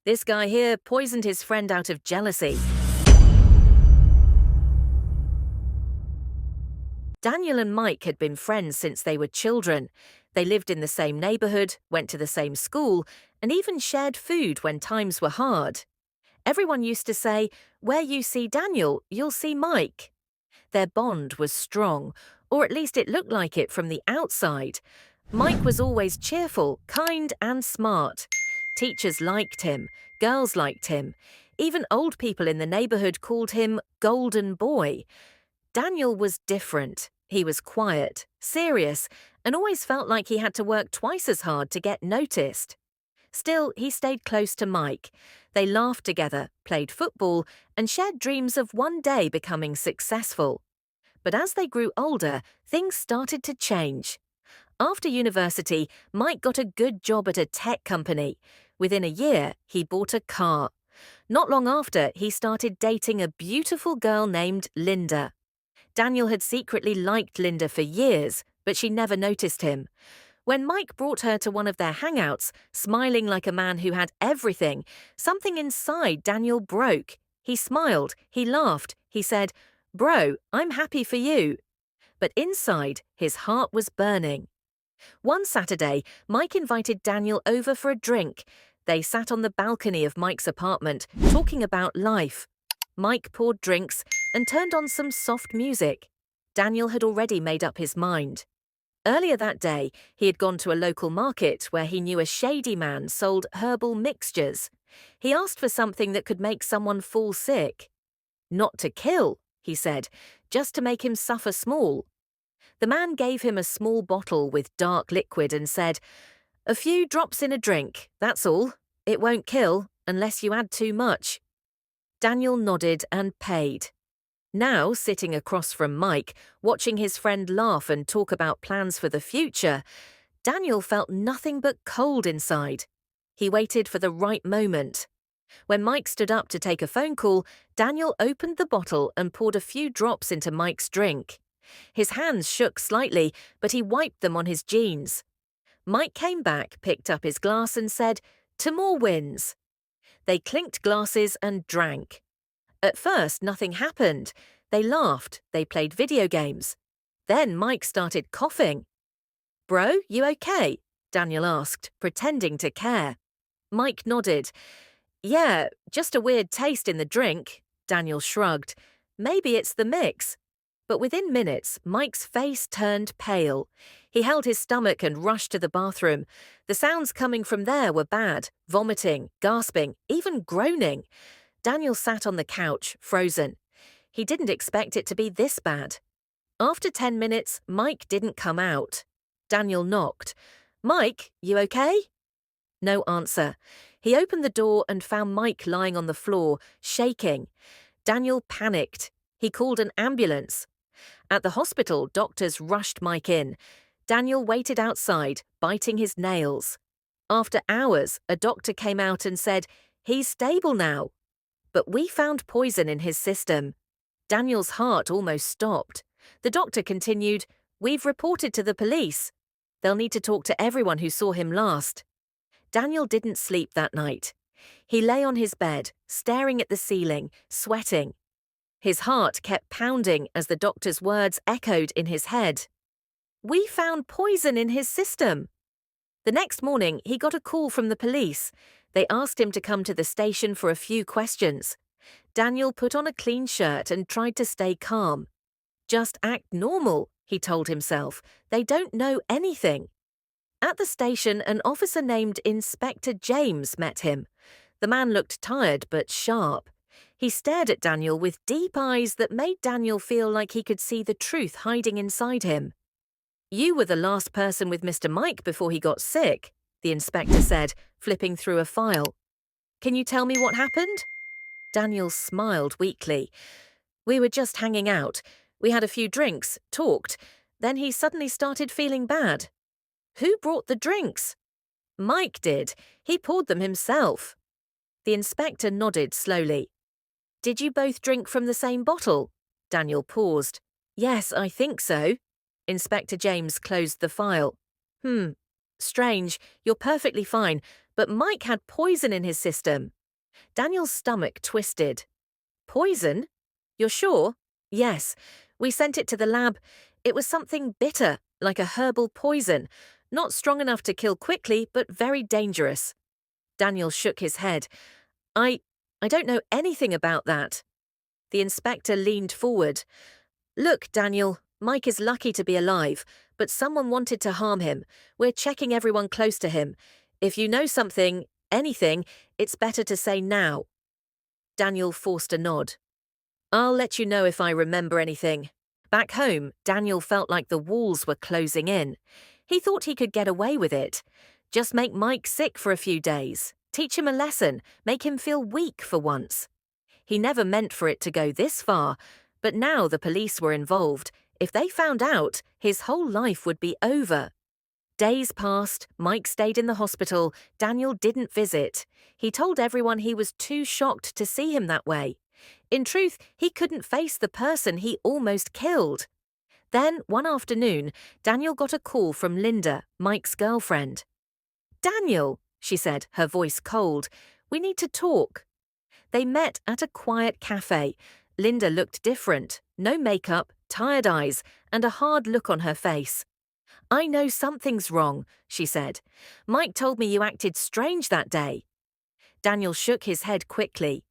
This guy here poisoned his friend out of jealousy. Daniel and Mike had been friends since they were children. They lived in the same neighborhood, went to the same school, and even shared food when times were hard. Everyone used to say, "Where you see Daniel, you'll see Mike." Their bond was strong, or at least it looked like it from the outside. Mike was always cheerful, kind, and smart. Teachers liked him, girls liked him. Even old people in the neighborhood called him Golden Boy. Daniel was different. He was quiet, serious, and always felt like he had to work twice as hard to get noticed. Still, he stayed close to Mike. They laughed together, played football, and shared dreams of one day becoming successful. But as they grew older, things started to change. After university, Mike got a good job at a tech company. Within a year, he bought a car. Not long after, he started dating a beautiful girl named Linda. Daniel had secretly liked Linda for years, but she never noticed him. When Mike brought her to one of their hangouts, smiling like a man who had everything, something inside Daniel broke. He smiled, he laughed, he said, "Bro, I'm happy for you." But inside, his heart was burning. One Saturday, Mike invited Daniel over for a drink. They sat on the balcony of Mike's apartment, talking about life. Mike poured drinks and turned on some soft music. Daniel had already made up his mind. Earlier that day, he had gone to a local market where he knew a shady man sold herbal mixtures. He asked for something that could make someone fall sick. "Not to kill," he said, "just to make him suffer small." The man gave him a small bottle with dark liquid and said, "A few drops in a drink, that's all. It won't kill unless you add too much." Daniel nodded and paid. Now, sitting across from Mike, watching his friend laugh and talk about plans for the future, Daniel felt nothing but cold inside. He waited for the right moment. When Mike stood up to take a phone call, Daniel opened the bottle and poured a few drops into Mike's drink. His hands shook slightly, but he wiped them on his jeans. Mike came back, picked up his glass and said, "To more wins." They clinked glasses and drank. At first, nothing happened. They laughed, they played video games. Then Mike started coughing. "Bro, you okay?" Daniel asked, pretending to care. Mike nodded. "Yeah, just a weird taste in the drink." Daniel shrugged. "Maybe it's the mix." But within minutes, Mike's face turned pale. He held his stomach and rushed to the bathroom. The sounds coming from there were bad, vomiting, gasping, even groaning. Daniel sat on the couch, frozen. He didn't expect it to be this bad. After 10 minutes, Mike didn't come out. Daniel knocked. "Mike, you okay?" No answer. He opened the door and found Mike lying on the floor, shaking. Daniel panicked. He called an ambulance. At the hospital, doctors rushed Mike in. Daniel waited outside, biting his nails. After hours, a doctor came out and said, "He's stable now." But we found poison in his system. Daniel's heart almost stopped. The doctor continued, "We've reported to the police. They'll need to talk to everyone who saw him last." Daniel didn't sleep that night. He lay on his bed, staring at the ceiling, sweating. His heart kept pounding as the doctor's words echoed in his head. "We found poison in his system." The next morning, he got a call from the police. They asked him to come to the station for a few questions. Daniel put on a clean shirt and tried to stay calm. "Just act normal," he told himself. "They don't know anything." At the station, an officer named Inspector James met him. The man looked tired but sharp. He stared at Daniel with deep eyes that made Daniel feel like he could see the truth hiding inside him. "You were the last person with Mr. Mike before he got sick," the inspector said, flipping through a file. "Can you tell me what happened?" Daniel smiled weakly. "We were just hanging out. We had a few drinks, talked. Then he suddenly started feeling bad." "Who brought the drinks?" "Mike did. He poured them himself." The inspector nodded slowly. "Did you both drink from the same bottle?" Daniel paused. "Yes, I think so." Inspector James closed the file. Strange. You're perfectly fine, But Mike had poison in his system. Daniel's stomach twisted. Poison? You're sure? Yes. We sent it to the lab. It was something bitter, like a herbal poison. Not strong enough to kill quickly, but very dangerous. Daniel shook his head. I don't know anything about that. The inspector leaned forward. Look, Daniel, Mike is lucky to be alive, but someone wanted to harm him. We're checking everyone close to him. If you know something, anything, it's better to say now. Daniel forced a nod. I'll let you know if I remember anything. Back home, Daniel felt like the walls were closing in. He thought he could get away with it. Just make Mike sick for a few days. Teach him a lesson. Make him feel weak for once. He never meant for it to go this far, but now the police were involved. If they found out, his whole life would be over. Days passed, Mike stayed in the hospital, Daniel didn't visit. He told everyone he was too shocked to see him that way. In truth, he couldn't face the person he almost killed. Then, one afternoon, Daniel got a call from Linda, Mike's girlfriend. Daniel, she said, her voice cold, we need to talk. They met at a quiet cafe. Linda looked different, no makeup, tired eyes, and a hard look on her face. I know something's wrong, she said. Mike told me you acted strange that day. Daniel shook his head quickly.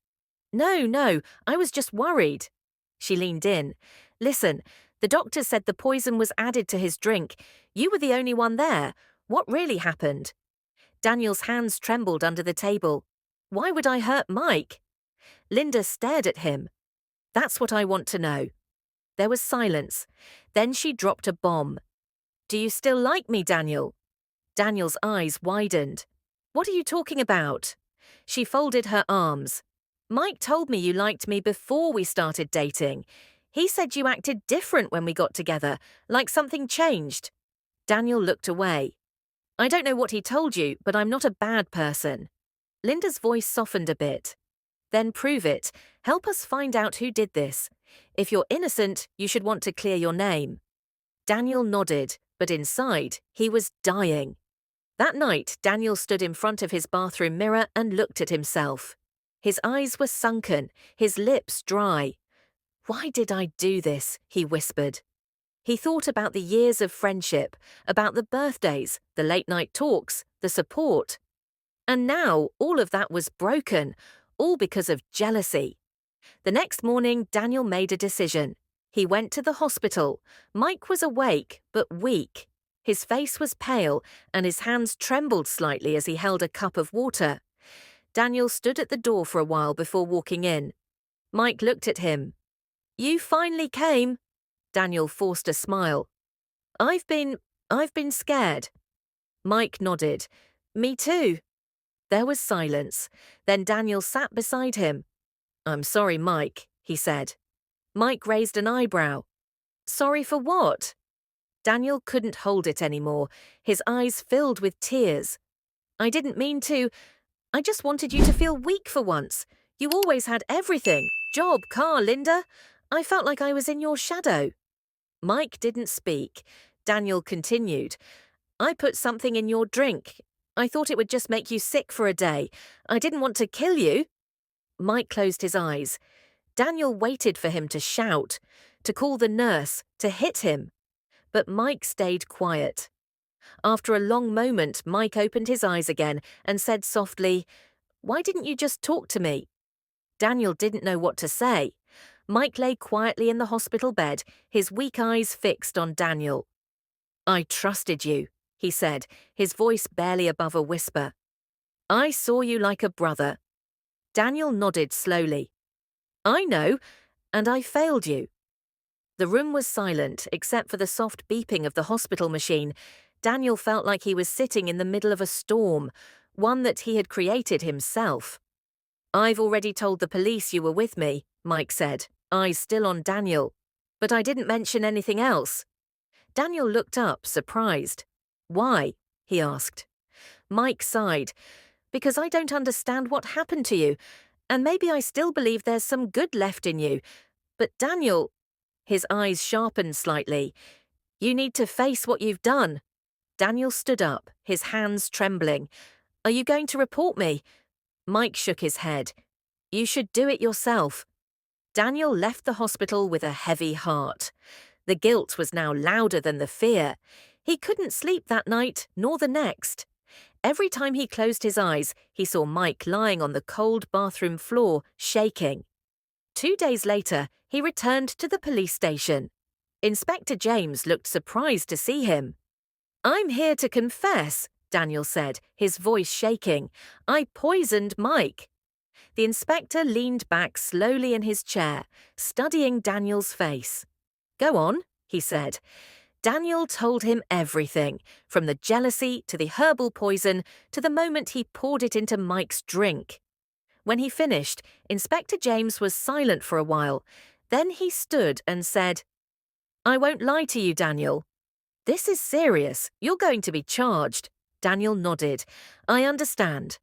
No, I was just worried. She leaned in. Listen, the doctor said the poison was added to his drink. You were the only one there. What really happened? Daniel's hands trembled under the table. Why would I hurt Mike? Linda stared at him. That's what I want to know. There was silence. Then she dropped a bomb. Do you still like me, Daniel? Daniel's eyes widened. What are you talking about? She folded her arms. Mike told me you liked me before we started dating. He said you acted different when we got together, like something changed. Daniel looked away. I don't know what he told you, but I'm not a bad person. Linda's voice softened a bit. Then prove it. Help us find out who did this. If you're innocent, you should want to clear your name. Daniel nodded, but inside, he was dying. That night, Daniel stood in front of his bathroom mirror and looked at himself. His eyes were sunken, his lips dry. Why did I do this? He whispered. He thought about the years of friendship, about the birthdays, the late-night talks, the support. And now all of that was broken, all because of jealousy. The next morning, Daniel made a decision. He went to the hospital. Mike was awake, but weak. His face was pale, and his hands trembled slightly as he held a cup of water. Daniel stood at the door for a while before walking in. Mike looked at him. You finally came. Daniel forced a smile. I've been scared. Mike nodded. Me too. There was silence. Then Daniel sat beside him. I'm sorry, Mike, he said. Mike raised an eyebrow. Sorry for what? Daniel couldn't hold it anymore. His eyes filled with tears. I didn't mean to. I just wanted you to feel weak for once. You always had everything. Job, car, Linda. I felt like I was in your shadow. Mike didn't speak. Daniel continued. I put something in your drink. I thought it would just make you sick for a day. I didn't want to kill you. Mike closed his eyes. Daniel waited for him to shout, to call the nurse, to hit him. But Mike stayed quiet. After a long moment, Mike opened his eyes again and said softly, Why didn't you just talk to me? Daniel didn't know what to say. Mike lay quietly in the hospital bed, his weak eyes fixed on Daniel. I trusted you, he said, his voice barely above a whisper. I saw you like a brother. Daniel nodded slowly. I know, and I failed you. The room was silent, except for the soft beeping of the hospital machine. Daniel felt like he was sitting in the middle of a storm, one that he had created himself. I've already told the police you were with me, Mike said, eyes still on Daniel. But I didn't mention anything else. Daniel looked up, surprised. Why? He asked. Mike sighed. Because I don't understand what happened to you, and maybe I still believe there's some good left in you. But Daniel, his eyes sharpened slightly. You need to face what you've done. Daniel stood up, his hands trembling. Are you going to report me? Mike shook his head. You should do it yourself. Daniel left the hospital with a heavy heart. The guilt was now louder than the fear. He couldn't sleep that night, nor the next. Every time he closed his eyes, he saw Mike lying on the cold bathroom floor, shaking. 2 days later, he returned to the police station. Inspector James looked surprised to see him. I'm here to confess, Daniel said, his voice shaking. I poisoned Mike. The inspector leaned back slowly in his chair, studying Daniel's face. Go on, he said. Daniel told him everything, from the jealousy to the herbal poison to the moment he poured it into Mike's drink. When he finished, Inspector James was silent for a while. Then he stood and said, I won't lie to you, Daniel. This is serious. You're going to be charged. Daniel nodded. I understand.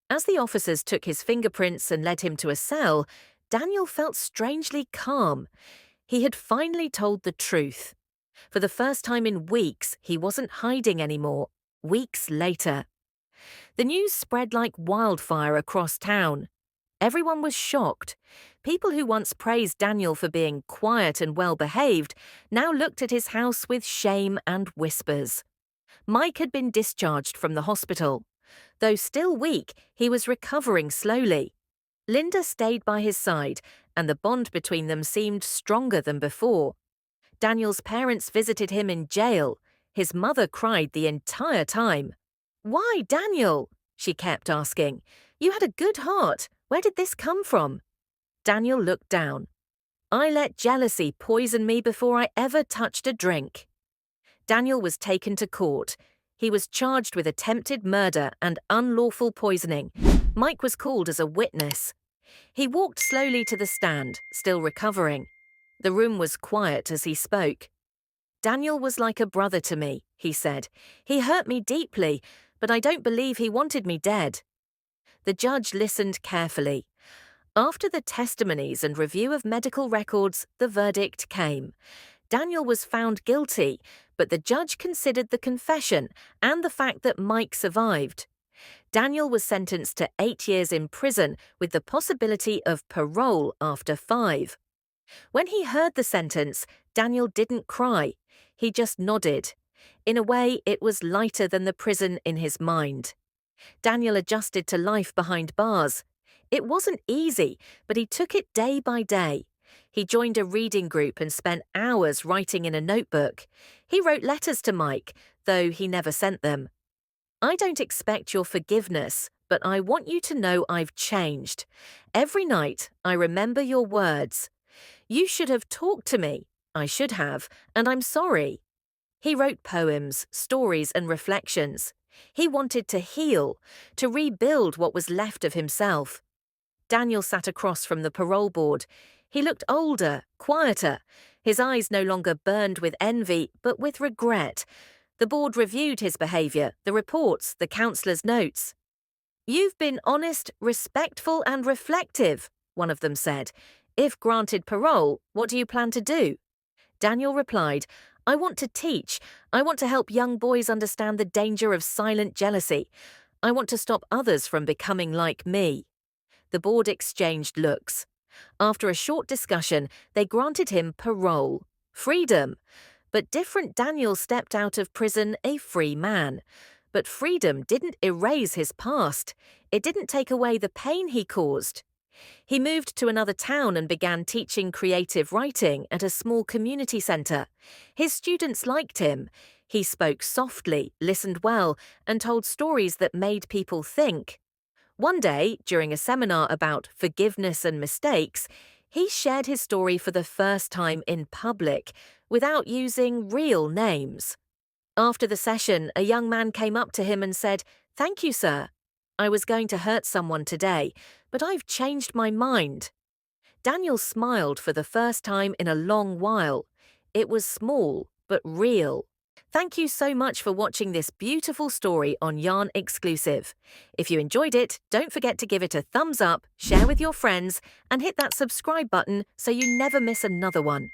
As the officers took his fingerprints and led him to a cell, Daniel felt strangely calm. He had finally told the truth. For the first time in weeks, he wasn't hiding anymore. Weeks later. The news spread like wildfire across town. Everyone was shocked. People who once praised Daniel for being quiet and well-behaved now looked at his house with shame and whispers. Mike had been discharged from the hospital. Though still weak, he was recovering slowly. Linda stayed by his side, and the bond between them seemed stronger than before. Daniel's parents visited him in jail. His mother cried the entire time. Why, Daniel? She kept asking. You had a good heart. Where did this come from? Daniel looked down. I let jealousy poison me before I ever touched a drink. Daniel was taken to court. He was charged with attempted murder and unlawful poisoning. Mike was called as a witness. He walked slowly to the stand, still recovering. The room was quiet as he spoke. Daniel was like a brother to me, he said. He hurt me deeply, but I don't believe he wanted me dead. The judge listened carefully. After the testimonies and review of medical records, the verdict came. Daniel was found guilty, but the judge considered the confession and the fact that Mike survived. Daniel was sentenced to 8 years in prison with the possibility of parole after 5. When he heard the sentence, Daniel didn't cry. He just nodded. In a way, it was lighter than the prison in his mind. Daniel adjusted to life behind bars. It wasn't easy, but he took it day by day. He joined a reading group and spent hours writing in a notebook. He wrote letters to Mike, though he never sent them. I don't expect your forgiveness, but I want you to know I've changed. Every night, I remember your words. You should have talked to me. I should have, and I'm sorry. He wrote poems, stories, and reflections. He wanted to heal, to rebuild what was left of himself. Daniel sat across from the parole board. He looked older, quieter. His eyes no longer burned with envy, but with regret. The board reviewed his behavior, the reports, the counselor's notes. You've been honest, respectful, and reflective, one of them said. If granted parole, what do you plan to do? Daniel replied, I want to teach. I want to help young boys understand the danger of silent jealousy. I want to stop others from becoming like me. The board exchanged looks. After a short discussion, they granted him parole, freedom. But different Daniel stepped out of prison a free man. But freedom didn't erase his past. It didn't take away the pain he caused. He moved to another town and began teaching creative writing at a small community centre. His students liked him. He spoke softly, listened well, and told stories that made people think. One day, during a seminar about forgiveness and mistakes, he shared his story for the first time in public, without using real names. After the session, a young man came up to him and said, "Thank you, sir. I was going to hurt someone today, but I've changed my mind." Daniel smiled for the first time in a long while. It was small, but real. Thank you so much for watching this beautiful story on Yarn Exclusive. If you enjoyed it, don't forget to give it a thumbs up, share with your friends, and hit that subscribe button so you never miss another one.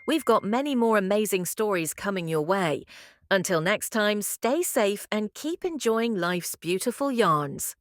We've got many more amazing stories coming your way. Until next time, stay safe and keep enjoying life's beautiful yarns.